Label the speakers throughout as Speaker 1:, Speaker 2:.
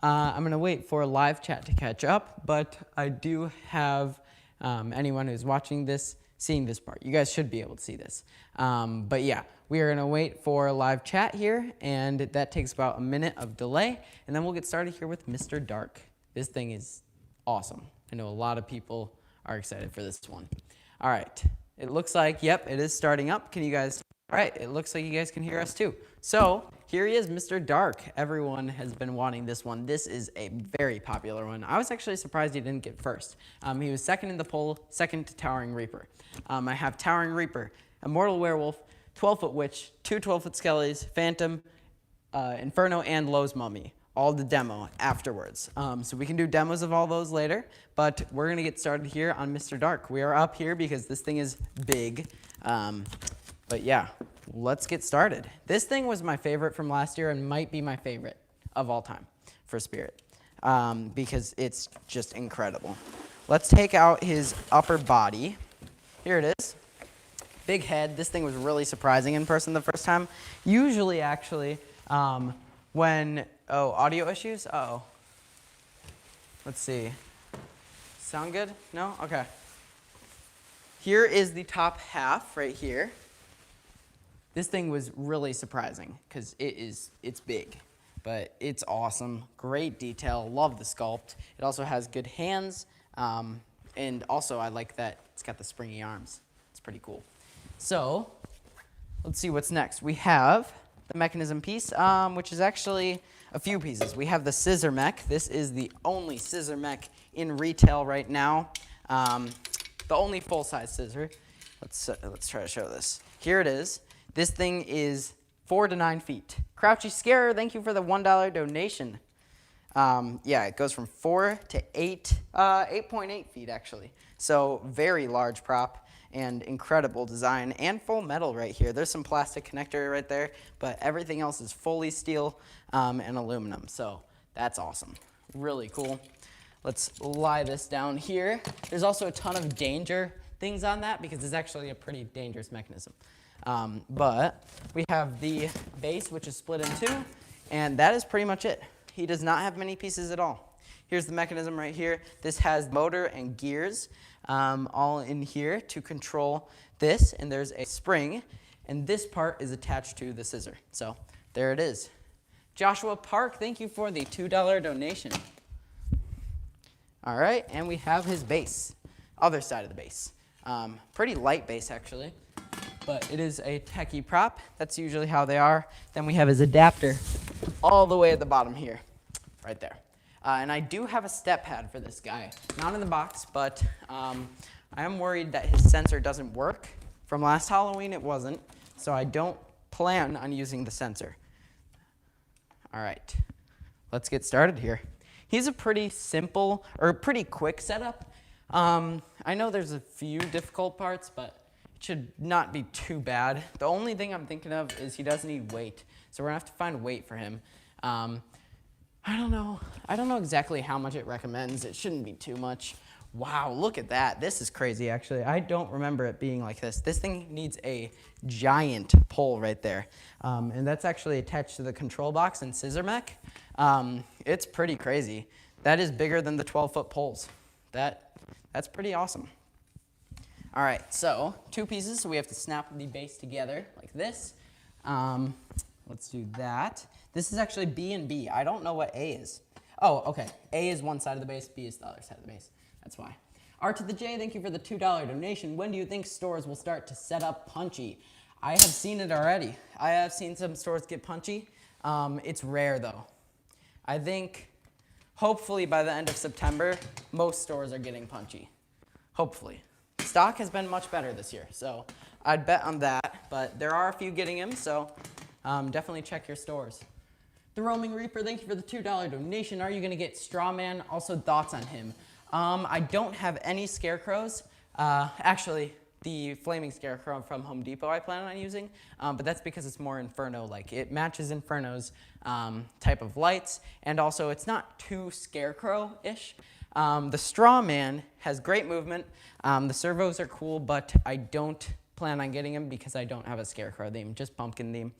Speaker 1: I'm going to wait for live chat to catch up, but I do have anyone who's watching this seeing this part. You guys should be able to see this. But yeah, we are going to wait for live chat here, and that takes about a minute of delay, and then we'll get started here with Mr. Dark. This thing is awesome. I know a lot of people are excited for this one. All right. It looks like, yep, it is starting up. Can you guys, all right, it looks like you guys can hear us too. So here he is, Mr. Dark. Everyone has been wanting this one. This is a very popular one. I was actually surprised he didn't get first. He was second in the poll, second to Towering Reaper. I have Towering Reaper, Immortal Werewolf, 12-foot Witch, 2 12-foot Skellies, Phantom, Inferno, and Lowe's Mummy. All the demo afterwards. So we can do demos of all those later, but we're going to get started here on Mr. Dark. We are up here because this thing is big. But yeah, let's get started. This thing was my favorite from last year and might be my favorite of all time for Spirit because it's just incredible. Let's take out his upper body. Here it is. Big head. This thing was really surprising in person the first time. Usually, actually, when... Oh, audio issues? Uh-oh. Let's see. Sound good? No? Okay. Here is the top half right here. This thing was really surprising because it's big, but it's awesome. Great detail. Love the sculpt. It also has good hands, and also I like that it's got the springy arms. It's pretty cool. So let's see what's next. We have the mechanism piece, which is actually a few pieces. We have the scissor mech. This is the only scissor mech in retail right now. The only full-size scissor. Let's try to show this. Here it is. This thing is 4 to 9 feet. Crouchy Scarer, thank you for the $1 donation. Yeah, it goes from 4 to 8.8 feet actually. So very large prop and incredible design and full metal right here. There's some plastic connector right there, but everything else is fully steel and aluminum. So that's awesome. Really cool. Let's lie this down here. There's also a ton of danger things on that because it's actually a pretty dangerous mechanism. But we have the base, which is split in two, and that is pretty much it. He does not have many pieces at all. Here's the mechanism right here. This has motor and gears all in here to control this, and there's a spring, and this part is attached to the scissor. So there it is. Joshua Park, thank you for the $2 donation. All right, and we have his base, other side of the base. Pretty light base, actually, but it is a techie prop. That's usually how they are. Then we have his adapter all the way at the bottom here, right there. And I do have a step pad for this guy. Not in the box, but I am worried that his sensor doesn't work. From last Halloween, it wasn't, so I don't plan on using the sensor. All right, let's get started here. He's a pretty simple, or pretty quick setup. I know there's a few difficult parts, but it should not be too bad. The only thing I'm thinking of is he does need weight, so we're gonna have to find weight for him. I don't know exactly how much it recommends. It shouldn't be too much. Wow, look at that. This is crazy, actually. I don't remember it being like this. This thing needs a giant pole right there. And that's actually attached to the control box in Scissor Mech. It's pretty crazy. That is bigger than the 12-foot poles. That's pretty awesome. All right, so 2 pieces. So we have to snap the base together like this. Let's do that. This is actually B and B. I don't know what A is. Oh, okay. A is one side of the base, B is the other side of the base. That's why. R to the J, thank you for the $2 donation. When do you think stores will start to set up punchy? I have seen it already. I have seen some stores get punchy. It's rare, though. I think, hopefully, by the end of September, most stores are getting punchy. Hopefully. Stock has been much better this year, so I'd bet on that. But there are a few getting him, so definitely check your stores. The Roaming Reaper, thank you for the $2 donation. Are you going to get Strawman? Also, thoughts on him? I don't have any scarecrows. Actually, the Flaming Scarecrow from Home Depot I plan on using, but that's because it's more Inferno-like. It matches Inferno's type of lights, and also it's not too Scarecrow-ish. The Strawman has great movement. The servos are cool, but I don't plan on getting him because I don't have a Scarecrow theme, just Pumpkin theme.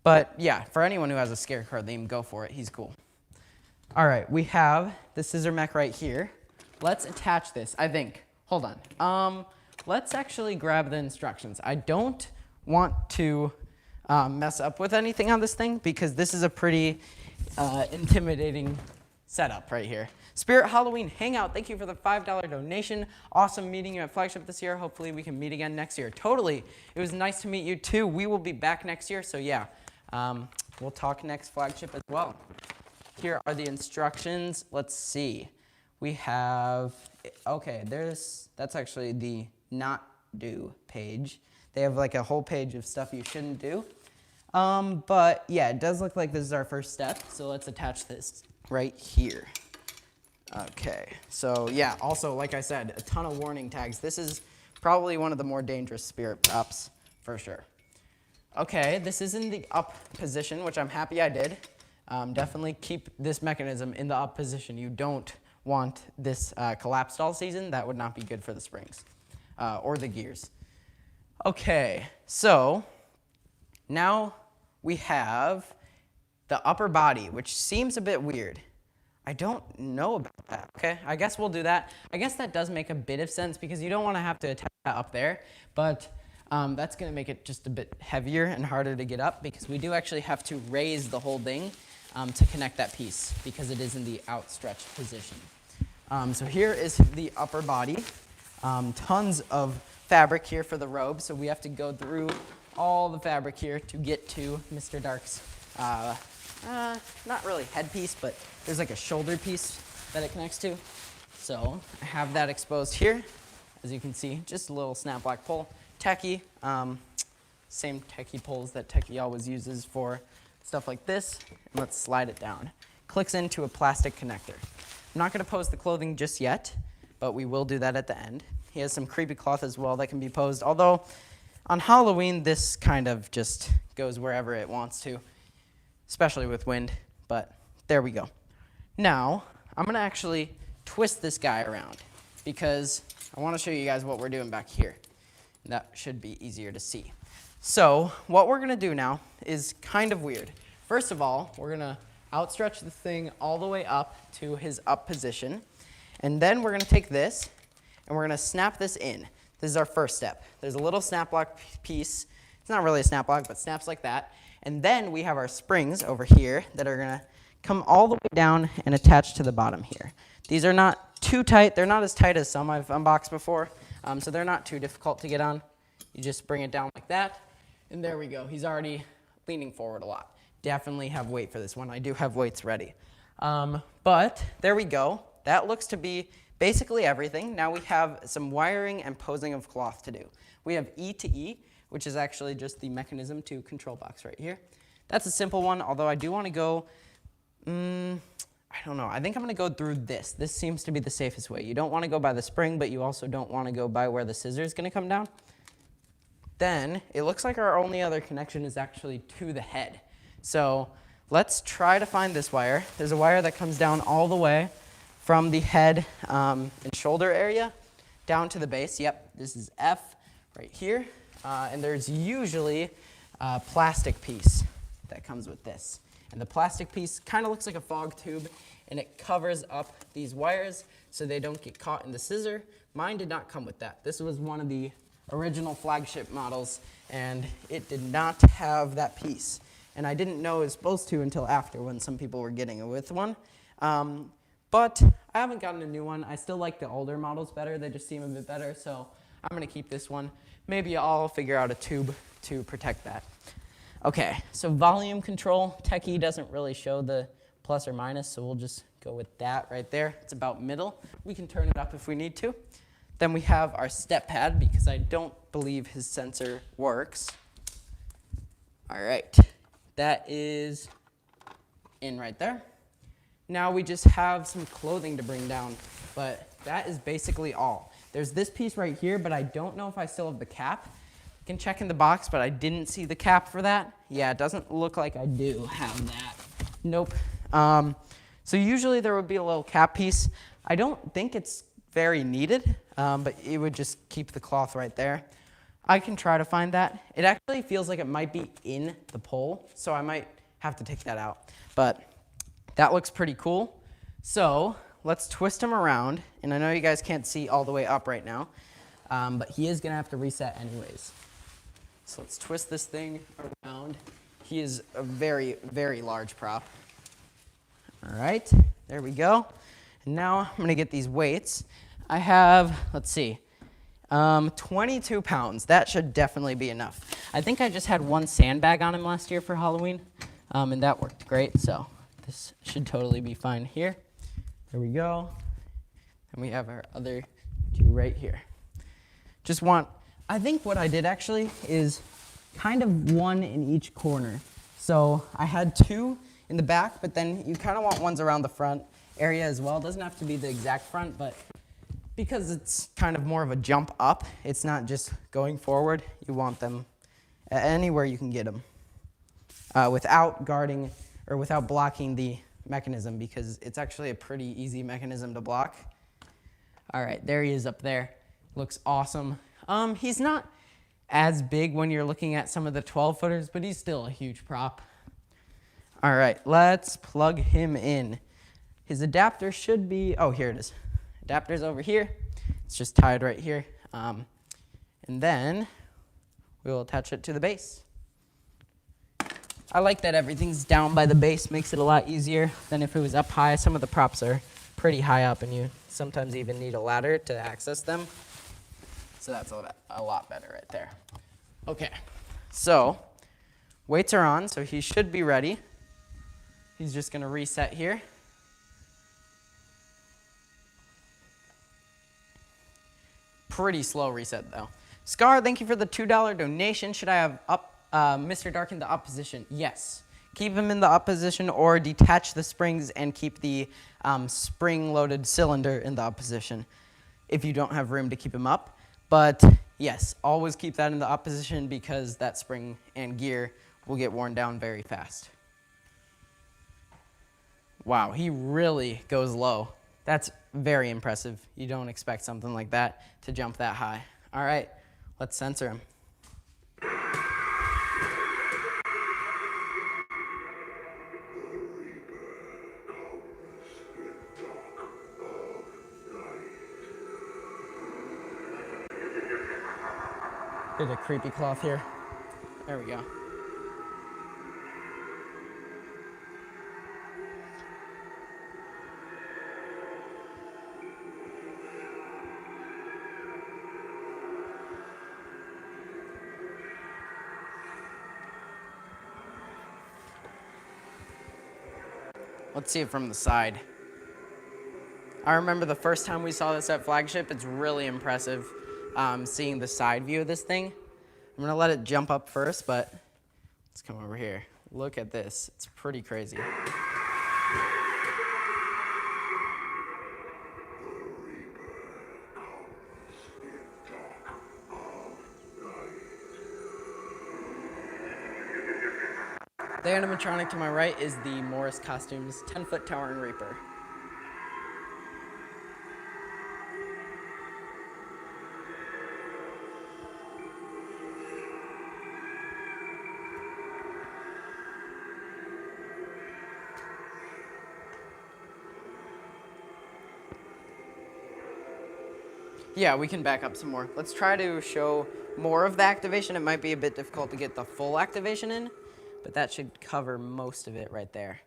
Speaker 1: But yeah, for anyone who has a Scarecrow theme, go for it. He's cool. All right, we have the scissor mech right here. Let's attach this, I think. Hold on. Let's actually grab the instructions. I don't want to mess up with anything on this thing because this is a pretty intimidating setup right here. Spirit Halloween Hangout, thank you for the $5 donation. Awesome meeting you at Flagship this year. Hopefully we can meet again next year. Totally. It was nice to meet you too. We will be back next year, so yeah. We'll talk next Flagship as well. Here are the instructions. Let's see. We have, okay, that's actually the not do page. They have like a whole page of stuff you shouldn't do. But yeah, it does look like this is our first step. So let's attach this right here. Okay, so yeah, also, like I said, a ton of warning tags. This is probably one of the more dangerous spirit props, for sure. Okay, this is in the up position, which I'm happy I did. Definitely keep this mechanism in the up position. You don't want this collapsed all season. That would not be good for the springs or the gears. Okay, so now we have the upper body, which seems a bit weird. I don't know about that, okay? I guess we'll do that. I guess that does make a bit of sense because you don't want to have to attach that up there, but that's going to make it just a bit heavier and harder to get up because we do actually have to raise the whole thing to connect that piece because it is in the outstretched position. So here is the upper body. Tons of fabric here for the robe, so we have to go through all the fabric here to get to Mr. Dark's not really headpiece, but there's like a shoulder piece that it connects to. So I have that exposed here. As you can see, just a little snap black pole. Techie, same techie poles that Techie always uses for stuff like this. And let's slide it down. Clicks into a plastic connector. I'm not gonna pose the clothing just yet, but we will do that at the end. He has some creepy cloth as well that can be posed, although on Halloween, this kind of just goes wherever it wants to, especially with wind, but there we go. Now, I'm gonna actually twist this guy around because I wanna show you guys what we're doing back here. That should be easier to see. So, what we're gonna do now is kind of weird. First of all, we're gonna outstretch the thing all the way up to his up position, and then we're gonna take this and we're gonna snap this in. This is our first step. There's a little snap lock piece. It's not really a snap lock, but snaps like that. And then we have our springs over here that are gonna come all the way down and attach to the bottom here. These are not too tight. They're not as tight as some I've unboxed before, so they're not too difficult to get on. You just bring it down like that, and there we go. He's already leaning forward a lot. Definitely have weight for this one. I do have weights ready. But there we go. That looks to be basically everything. Now we have some wiring and posing of cloth to do. We have E to E, which is actually just the mechanism to control box right here. That's a simple one, although I do want to go, I don't know. I think I'm going to go through this. This seems to be the safest way. You don't want to go by the spring, but you also don't want to go by where the scissor is going to come down. Then it looks like our only other connection is actually to the head. So let's try to find this wire. There's a wire that comes down all the way from the head and shoulder area down to the base. Yep, this is F right here. And there's usually a plastic piece that comes with this. And the plastic piece kind of looks like a fog tube, and it covers up these wires so they don't get caught in the scissor. Mine did not come with that. This was one of the original Flagship models, and it did not have that piece. And I didn't know it was supposed to until after, when some people were getting it with one. But I haven't gotten a new one. I still like the older models better. They just seem a bit better, so I'm going to keep this one. Maybe I'll figure out a tube to protect that. Okay, so volume control. Techie doesn't really show the plus or minus, so we'll just go with that right there. It's about middle. We can turn it up if we need to. Then we have our step pad, because I don't believe his sensor works. All right, that is in right there. Now we just have some clothing to bring down, but that is basically all. There's this piece right here, but I don't know if I still have the cap. You can check in the box, but I didn't see the cap for that. Yeah, it doesn't look like I do have that. Nope. So usually there would be a little cap piece. I don't think it's very needed, but it would just keep the cloth right there. I can try to find that. It actually feels like it might be in the pole, so I might have to take that out. But that looks pretty cool. So let's twist him around. And I know you guys can't see all the way up right now, but he is gonna have to reset anyways. So let's twist this thing around. He is a very, very large prop. All right, there we go. And now I'm gonna get these weights. I have, let's see, 22 pounds. That should definitely be enough. I think I just had one sandbag on him last year for Halloween, and that worked great. So this should totally be fine here. There we go. And we have our other two right here. I think what I did actually is kind of one in each corner. So I had two in the back, but then you kind of want ones around the front area as well. It doesn't have to be the exact front, but because it's kind of more of a jump up, it's not just going forward. You want them anywhere you can get them without guarding or without blocking the mechanism, because it's actually a pretty easy mechanism to block. All right, there he is up there. Looks awesome. He's not as big when you're looking at some of the 12-footers, but he's still a huge prop. All right, let's plug him in. His adapter should be, oh, here it is. Adapter's over here. It's just tied right here. And then we'll attach it to the base. I like that everything's down by the base. Makes it a lot easier than if it was up high. Some of the props are pretty high up, and you sometimes even need a ladder to access them. So that's a lot better right there. Okay, so weights are on, so he should be ready. He's just gonna reset here. Pretty slow reset though. Scar, thank you for the $2 donation. Should I have Mr. Dark in the up position? Yes. Keep him in the up position, or detach the springs and keep the spring-loaded cylinder in the up position if you don't have room to keep him up. But yes, always keep that in the up position, because that spring and gear will get worn down very fast. Wow, he really goes low. That's very impressive. You don't expect something like that to jump that high. All right, let's sensor him. Bit of creepy cloth here. There we go. Let's see it from the side. I remember the first time we saw this at Flagship. It's really impressive seeing the side view of this thing. I'm gonna let it jump up first, but let's come over here. Look at this, it's pretty crazy. The animatronic to my right is the Morris Costumes 10-foot Towering Reaper. Yeah, we can back up some more. Let's try to show more of the activation. It might be a bit difficult to get the full activation in, but that should cover most of it right there.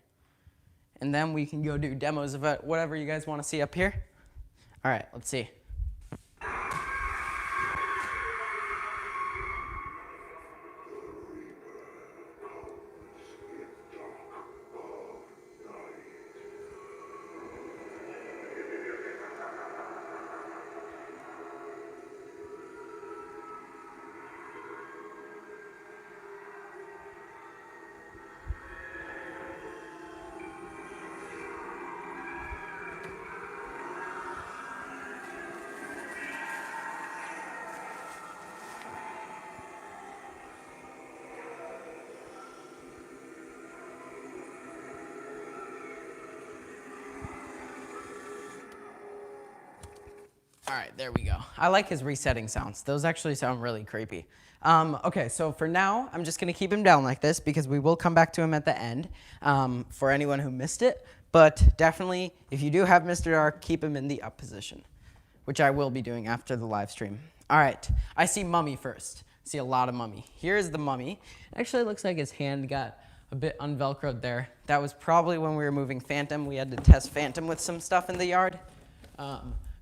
Speaker 1: And then we can go do demos of it, whatever you guys want to see up here. All right, let's see. All right, there we go. I like his resetting sounds. Those actually sound really creepy. Okay, so for now, I'm just going to keep him down like this because we will come back to him at the end for anyone who missed it. But definitely, if you do have Mr. Dark, keep him in the up position, which I will be doing after the live stream. All right, I see Mummy first. I see a lot of Mummy. Here is the Mummy. Actually, it looks like his hand got a bit unvelcroed there. That was probably when we were moving Phantom. We had to test Phantom with some stuff in the yard.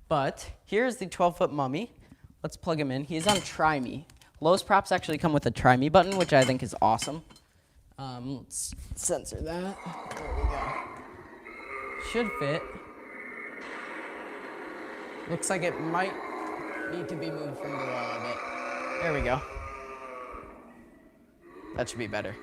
Speaker 1: But here's the 12-foot Mummy. Let's plug him in. He's on Try Me. Lowe's props actually come with a Try Me button, which I think is awesome. Let's censor that. There we go. Should fit. Looks like it might need to be moved from the wall a bit. There we go. That should be better.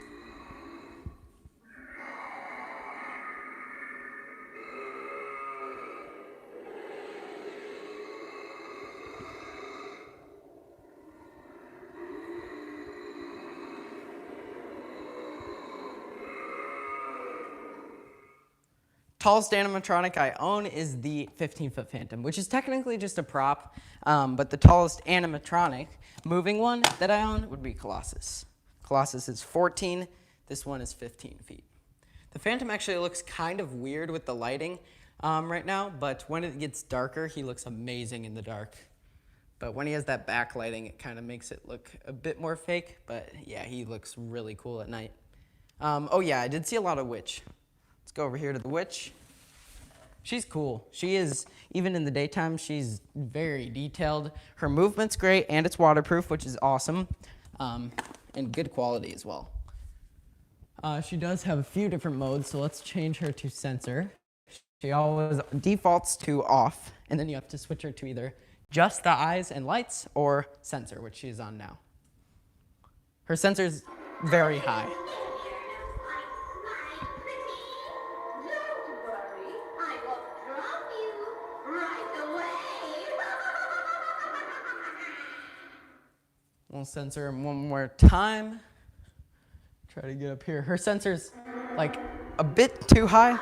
Speaker 1: Tallest animatronic I own is the 15-foot Phantom, which is technically just a prop, but the tallest animatronic moving one that I own would be Colossus. Colossus is 14, this one is 15 feet. The Phantom actually looks kind of weird with the lighting right now, but when it gets darker, he looks amazing in the dark. But when he has that backlighting, it kind of makes it look a bit more fake, but yeah, he looks really cool at night. Oh yeah, I did see a lot of Witch. Let's go over here to the Witch. She's cool. She is, even in the daytime, she's very detailed. Her movement's great, and it's waterproof, which is awesome, and good quality as well. She does have a few different modes, so let's change her to sensor. She always defaults to off, and then you have to switch her to either just the eyes and lights or sensor, which she's on now. Her sensor's very high. We'll censor him one more time. Try to get up here. Her sensor's like a bit too high.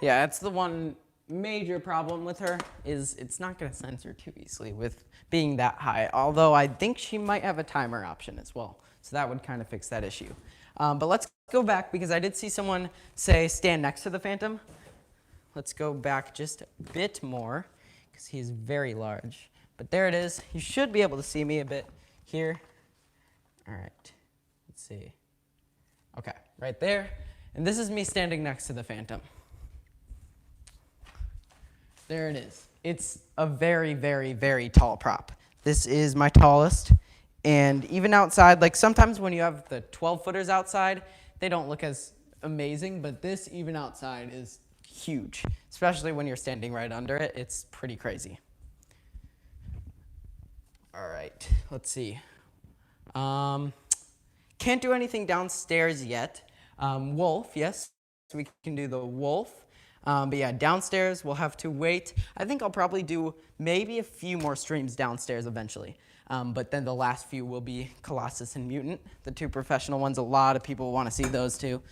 Speaker 1: Yeah, that's the one major problem with her, is it's not going to censor too easily with being that high, although I think she might have a timer option as well, so that would kind of fix that issue. But let's go back, because I did see someone say stand next to the Phantom. Let's go back just a bit more, because he's very large. But there it is. You should be able to see me a bit here. All right, let's see. Okay, right there. And this is me standing next to the Phantom. There it is. It's a very, very, very tall prop. This is my tallest. And even outside, like sometimes when you have the 12-footers outside, they don't look as amazing, but this even outside is huge, especially when you're standing right under it. It's pretty crazy. All right, let's see. Can't do anything downstairs yet. Wolf, yes, we can do the wolf. But yeah, downstairs we'll have to wait. I think I'll probably do maybe a few more streams downstairs eventually. But then the last few will be Colossus and Mutant, the two professional ones. A lot of people want to see those two.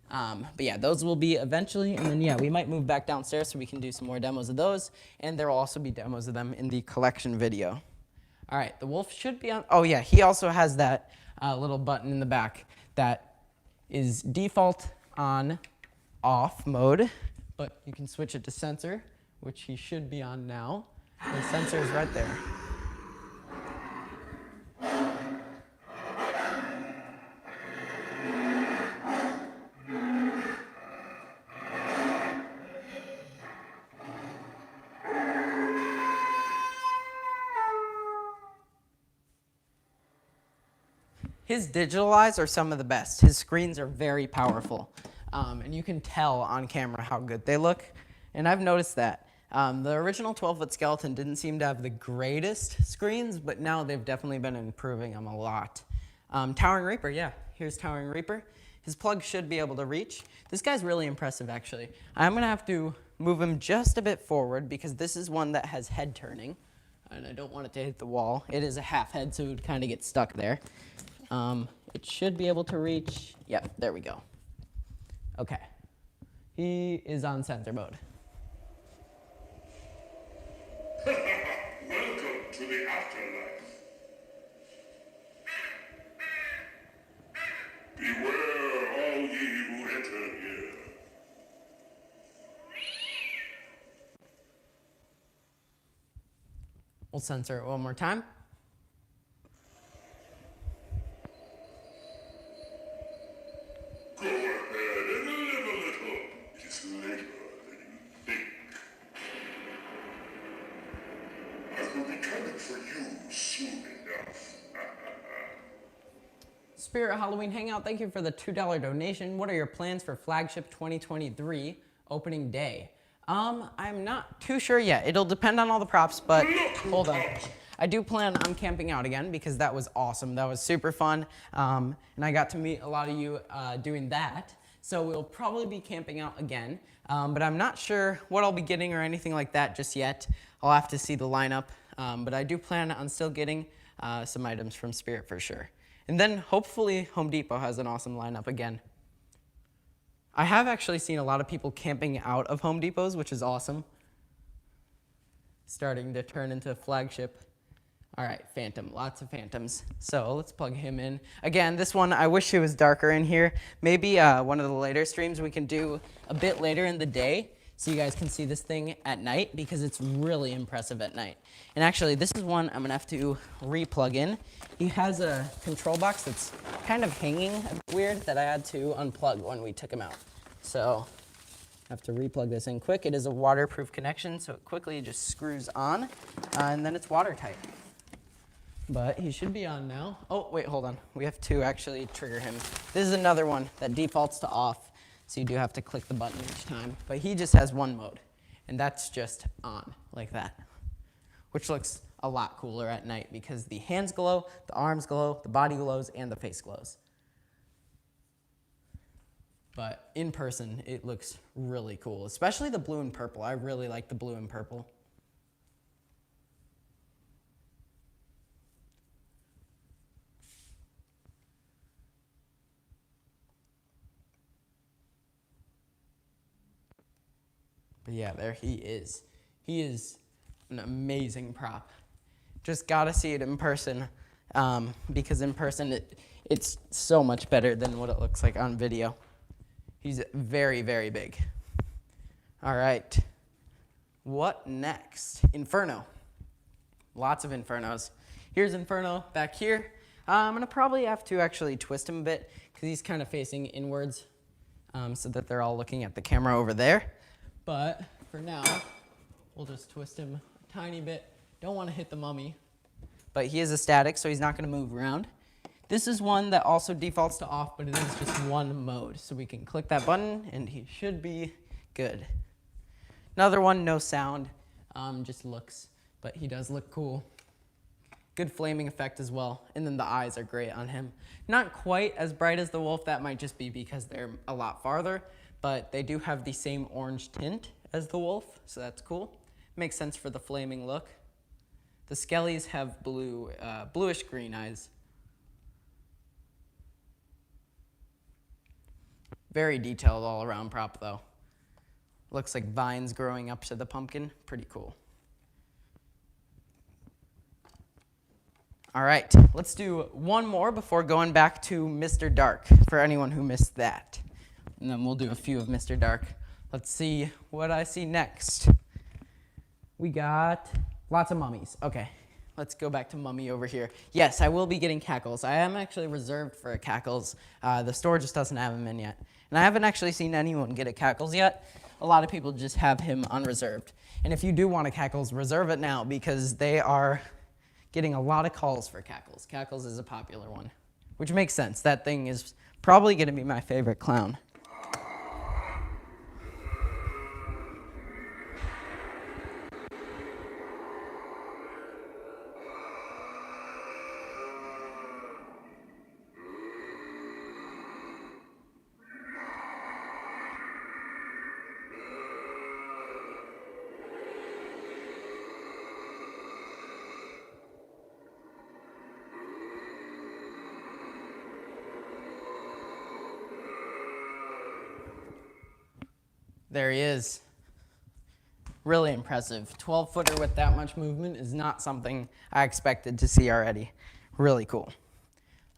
Speaker 1: But yeah, those will be eventually. And then yeah, we might move back downstairs so we can do some more demos of those. And there will also be demos of them in the collection video. All right, the wolf should be on. Oh yeah, he also has that little button in the back that is default on off mode. But you can switch it to sensor, which he should be on now. The sensor is right there. His digital eyes are some of the best. His screens are very powerful. And you can tell on camera how good they look. And I've noticed that. The original 12-foot skeleton didn't seem to have the greatest screens, but now they've definitely been improving them a lot. Towering Reaper, yeah, here's Towering Reaper. His plug should be able to reach. This guy's really impressive, actually. I'm gonna have to move him just a bit forward because this is one that has head turning, and I don't want it to hit the wall. It is a half head, so it would kind of get stuck there. It should be able to reach. Yep, there we go. Okay. He is on sensor mode.
Speaker 2: Welcome to the afterlife. Beware all ye who enter here.
Speaker 1: We'll censor it one more time.
Speaker 2: Go ahead and live a little. It is later than you think. I will be coming for you soon enough.
Speaker 1: Spirit Halloween Hangout, thank you for the $2 donation. What are your plans for Flagship 2023 opening day? I'm not too sure yet. It'll depend on all the props, but hold on. I do plan on camping out again because that was awesome. That was super fun, and I got to meet a lot of you doing that. So we'll probably be camping out again, but I'm not sure what I'll be getting or anything like that just yet. I'll have to see the lineup, but I do plan on still getting some items from Spirit for sure. And then hopefully Home Depot has an awesome lineup again. I have actually seen a lot of people camping out of Home Depots, which is awesome. Starting to turn into Flagship. All right, Phantom, lots of Phantoms. So let's plug him in. Again, this one, I wish it was darker in here. Maybe one of the later streams we can do a bit later in the day so you guys can see this thing at night because it's really impressive at night. And actually, this is one I'm gonna have to re-plug in. He has a control box that's kind of hanging a bit weird that I had to unplug when we took him out. So I have to re-plug this in quick. It is a waterproof connection, so it quickly just screws on, and then it's watertight. But he should be on now. Oh, wait, hold on. We have to actually trigger him. This is another one that defaults to off, so you do have to click the button each time. But he just has one mode, and that's just on, like that, which looks a lot cooler at night because the hands glow, the arms glow, the body glows, and the face glows. But in person, it looks really cool, especially the blue and purple. I really like the blue and purple. But yeah, there he is. He is an amazing prop. Just gotta see it in person because in person it's so much better than what it looks like on video. He's very, very big. All right, what next? Inferno. Lots of Infernos. Here's Inferno back here. I'm gonna probably have to actually twist him a bit because he's kind of facing inwards so that they're all looking at the camera over there. But for now, we'll just twist him a tiny bit. Don't want to hit the mummy. But he is a static, so he's not going to move around. This is one that also defaults to off, but it is just one mode. So we can click that button, and he should be good. Another one, no sound, just looks. But he does look cool. Good flaming effect as well. And then the eyes are great on him. Not quite as bright as the wolf. That might just be because they're a lot farther. But they do have the same orange tint as the wolf, so that's cool. Makes sense for the flaming look. The skellies have bluish green eyes. Very detailed all around prop though. Looks like vines growing up to the pumpkin, pretty cool. All right, let's do one more before going back to Mr. Dark for anyone who missed that. And then we'll do a few of Mr. Dark. Let's see what I see next. We got lots of mummies. Okay, let's go back to mummy over here. Yes, I will be getting cackles. I am actually reserved for a cackles. The store just doesn't have him in yet. And I haven't actually seen anyone get a cackles yet. A lot of people just have him unreserved. And if you do want a cackles, reserve it now because they are getting a lot of calls for cackles. Cackles is a popular one, which makes sense. That thing is probably going to be my favorite clown. There he is. Really impressive. 12-footer with that much movement is not something I expected to see already. Really cool.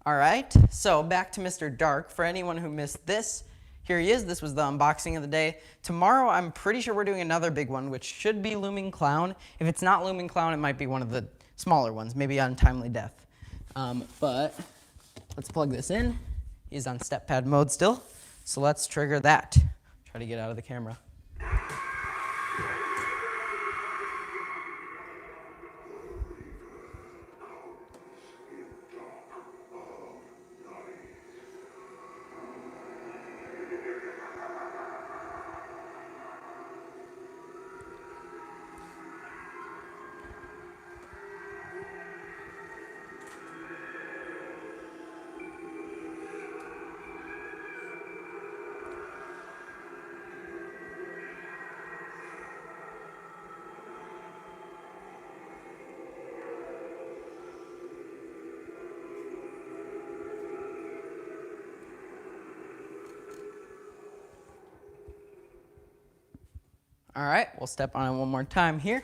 Speaker 1: All right, so back to Mr. Dark. For anyone who missed this, here he is. This was the unboxing of the day. Tomorrow, I'm pretty sure we're doing another big one, which should be Looming Clown. If it's not Looming Clown, it might be one of the smaller ones, maybe Untimely Death. But let's plug this in. He's on step pad mode still, so let's trigger that. Try to get out of the camera. All right, we'll step on it one more time here.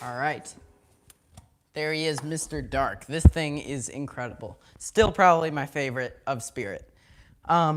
Speaker 1: All right. There he is, Mr. Dark. This thing is incredible. Still probably my favorite of Spirit.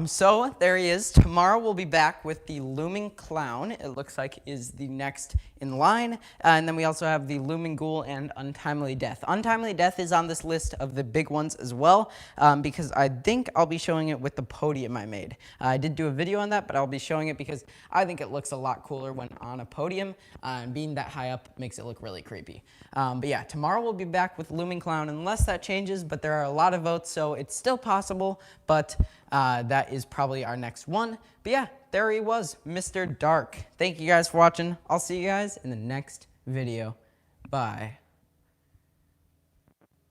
Speaker 1: So there he is. Tomorrow we'll be back with the Looming Clown. It looks like is the next in line. And then we also have the Looming Ghoul and Untimely Death. Untimely Death is on this list of the big ones as well, because I think I'll be showing it with the podium I made. I did do a video on that, but I'll be showing it because I think it looks a lot cooler when on a podium, and being that high up makes it look really creepy. But yeah, tomorrow we'll be back with Looming Clown unless that changes, but there are a lot of votes, so it's still possible, but that is probably our next one. But yeah, there he was, Mr. Dark. Thank you guys for watching. I'll see you guys in the next video. Bye.